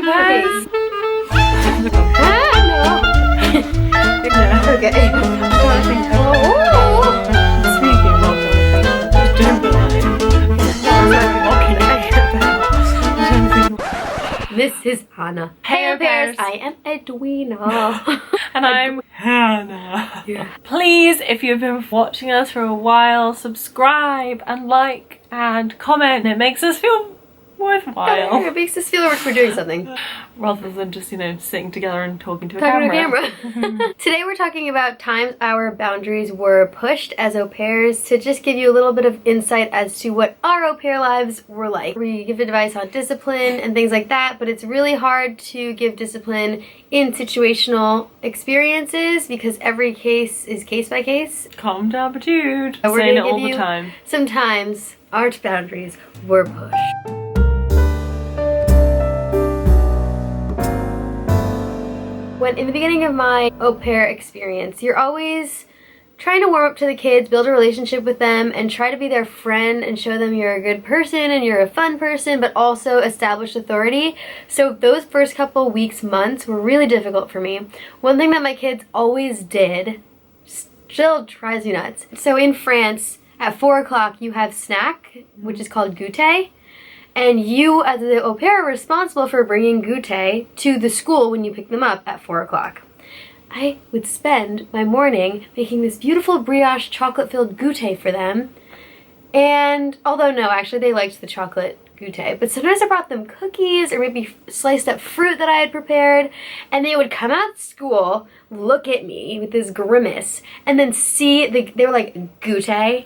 pairs. No. Okay. Speaking of dolphins, don't lie. This is Hannah. Hey, au pairs. I am Edwina. And I'm Hannah. Yeah. Please, if you've been watching us for a while, subscribe and like and comment. It makes us feel worthwhile. It makes us feel like we're doing something. Rather than just, sitting together and talking to a Talking camera. to a camera. Today we're talking about times our boundaries were pushed as au pairs to just give you a little bit of insight as to what our au pair lives were like. We give advice on discipline and things like that, but it's really hard to give discipline in situational experiences because every case is case by case. Calm down, Batude. We're Saying it gonna all give the you time. Sometimes our boundaries were pushed. When in the beginning of my au pair experience, you're always trying to warm up to the kids, build a relationship with them, and try to be their friend and show them you're a good person and you're a fun person, but also establish authority. So those first couple weeks, months were really difficult for me. One thing that my kids always did, still drives me nuts. So in France, at 4 o'clock, you have snack, which is called goûter. And you, as the au pair, are responsible for bringing goûter to the school when you pick them up at 4 o'clock. I would spend my morning making this beautiful brioche chocolate-filled goûter for them. And, although no, actually they liked the chocolate goûter, but sometimes I brought them cookies or maybe sliced up fruit that I had prepared, and they would come out of school, look at me with this grimace, and then see, they were like, goûter?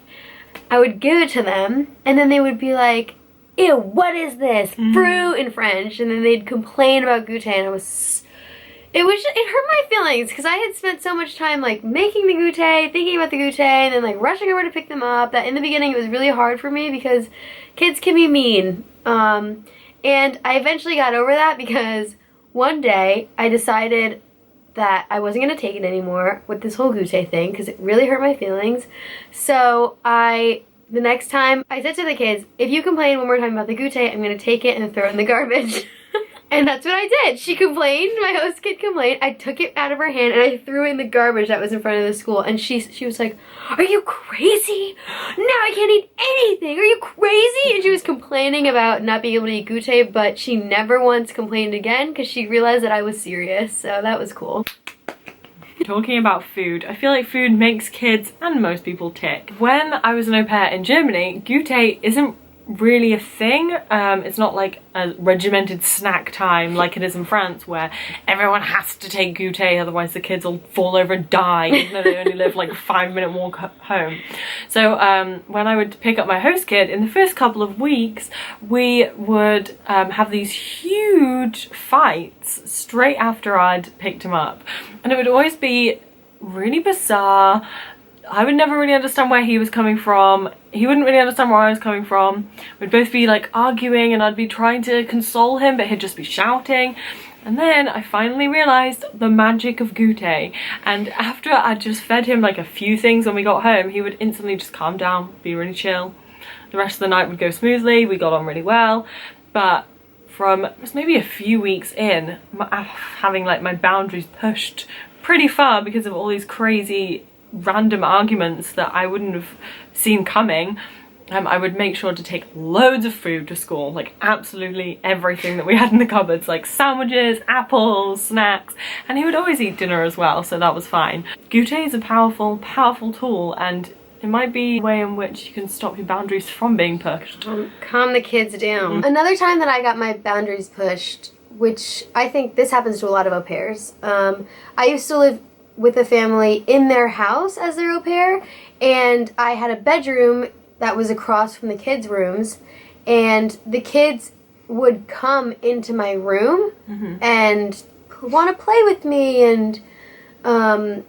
I would give it to them, and then they would be like, ew, what is this? Fruit in French. And then they'd complain about goûter, and it hurt my feelings because I had spent so much time like making the goûter, thinking about the goûter, and then like rushing over to pick them up, that in the beginning it was really hard for me because kids can be mean. And I eventually got over that because one day I decided that I wasn't going to take it anymore with this whole goûter thing because it really hurt my feelings. So the next time, I said to the kids, if you complain one more time about the goûter, I'm going to take it and throw it in the garbage. And that's what I did. She complained, my host kid complained, I took it out of her hand and I threw it in the garbage that was in front of the school. And she was like, are you crazy? Now I can't eat anything. Are you crazy? And she was complaining about not being able to eat goûter, but she never once complained again because she realized that I was serious. So that was cool. Talking about food, I feel like food makes kids and most people tick. When I was an au pair in Germany, goûter isn't really a thing. It's not like a regimented snack time like it is in France where everyone has to take goûter, otherwise the kids will fall over and die even though they only live like a 5-minute walk home. So when I would pick up my host kid, in the first couple of weeks we would have these huge fights straight after I'd picked him up, and it would always be really bizarre. I would never really understand where he was coming from. He wouldn't really understand where I was coming from. We'd both be like arguing and I'd be trying to console him, but he'd just be shouting. And then I finally realized the magic of goûter. And after I just fed him like a few things when we got home, he would instantly just calm down, be really chill. The rest of the night would go smoothly. We got on really well. But from, it was maybe a few weeks in, having like my boundaries pushed pretty far because of all these crazy random arguments that I wouldn't have seen coming, I would make sure to take loads of food to school, like absolutely everything that we had in the cupboards, like sandwiches, apples, snacks, and he would always eat dinner as well, so that was fine. Goûter is a powerful, powerful tool, and it might be a way in which you can stop your boundaries from being pushed. Calm the kids down. Another time that I got my boundaries pushed, which I think this happens to a lot of au pairs, I used to live with a family in their house as their au pair, and I had a bedroom that was across from the kids' rooms, and the kids would come into my room and want to play with me and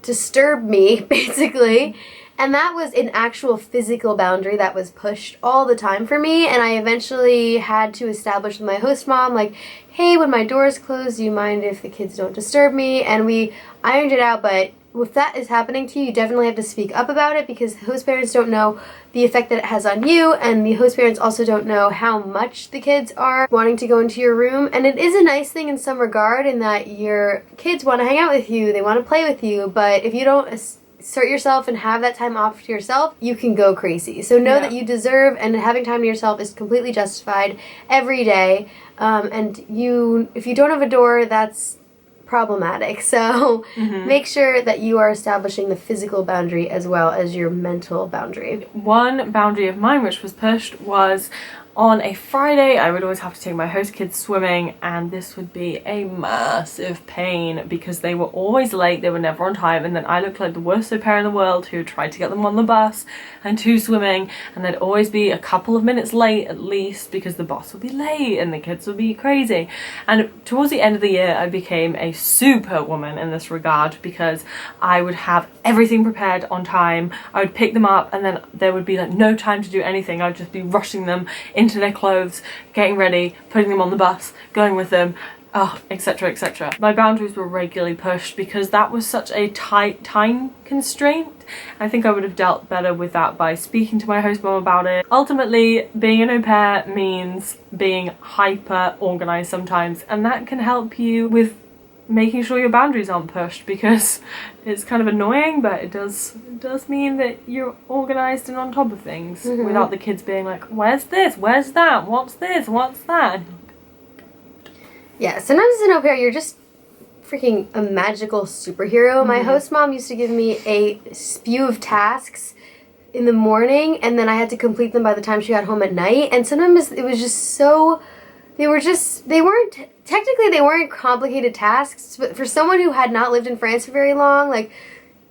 disturb me, basically. And that was an actual physical boundary that was pushed all the time for me, and I eventually had to establish with my host mom, like, hey, when my door is closed, do you mind if the kids don't disturb me? And we ironed it out, but if that is happening to you, you definitely have to speak up about it, because host parents don't know the effect that it has on you, and the host parents also don't know how much the kids are wanting to go into your room. And it is a nice thing in some regard, in that your kids want to hang out with you, they want to play with you, but if you don't assert yourself and have that time off to yourself, you can go crazy. So know that you deserve, and having time to yourself is completely justified every day. And if you don't have a door, that's problematic. So make sure that you are establishing the physical boundary as well as your mental boundary. One boundary of mine which was pushed was on a Friday. I would always have to take my host kids swimming, and this would be a massive pain because they were always late, they were never on time, and then I looked like the worst au pair in the world who tried to get them on the bus and to swimming, and they'd always be a couple of minutes late at least because the bus would be late and the kids would be crazy. And towards the end of the year I became a superwoman in this regard, because I would have everything prepared on time. I would pick them up and then there would be like no time to do anything. I'd just be rushing them into their clothes, getting ready, putting them on the bus, going with them, etc, etc. My boundaries were regularly pushed because that was such a tight time constraint. I think I would have dealt better with that by speaking to my host mom about it. Ultimately, being an au pair means being hyper organized sometimes, and that can help you with making sure your boundaries aren't pushed, because it's kind of annoying, but it does mean that you're organized and on top of things without the kids being like, where's this, where's that, what's this, what's that. Yeah, sometimes as an au pair you're just freaking a magical superhero. My host mom used to give me a spew of tasks in the morning, and then I had to complete them by the time she got home at night, and sometimes it was just so, they weren't complicated tasks, but for someone who had not lived in France for very long, like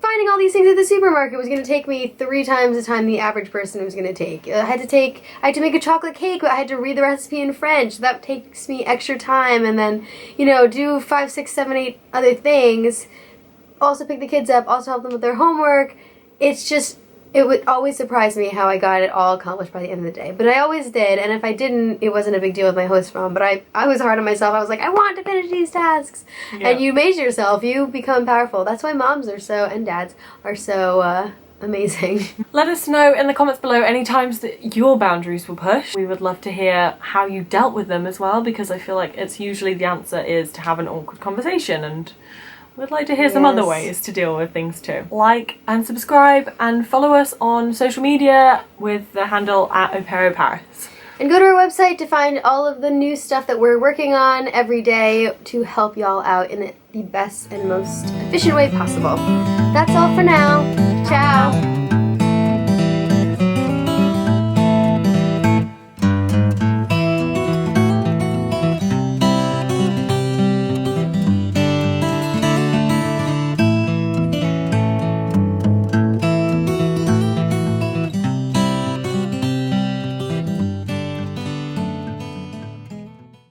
finding all these things at the supermarket was going to take me 3 times the time the average person was going to take. I had to make a chocolate cake, but I had to read the recipe in French. That takes me extra time, and then, do 5, 6, 7, 8 other things. Also pick the kids up, also help them with their homework. It would always surprise me how I got it all accomplished by the end of the day. But I always did, and if I didn't, it wasn't a big deal with my host mom. But I was hard on myself. I was like, I want to finish these tasks. Yeah. And you made yourself. You become powerful. That's why moms and dads are so amazing. Let us know in the comments below any times that your boundaries were pushed. We would love to hear how you dealt with them as well, because I feel like it's usually the answer is to have an awkward conversation, and we'd like to hear some other ways to deal with things too. Like and subscribe and follow us on social media with the handle @AuPairOParis. And go to our website to find all of the new stuff that we're working on every day to help y'all out in the best and most efficient way possible. That's all for now. Ciao!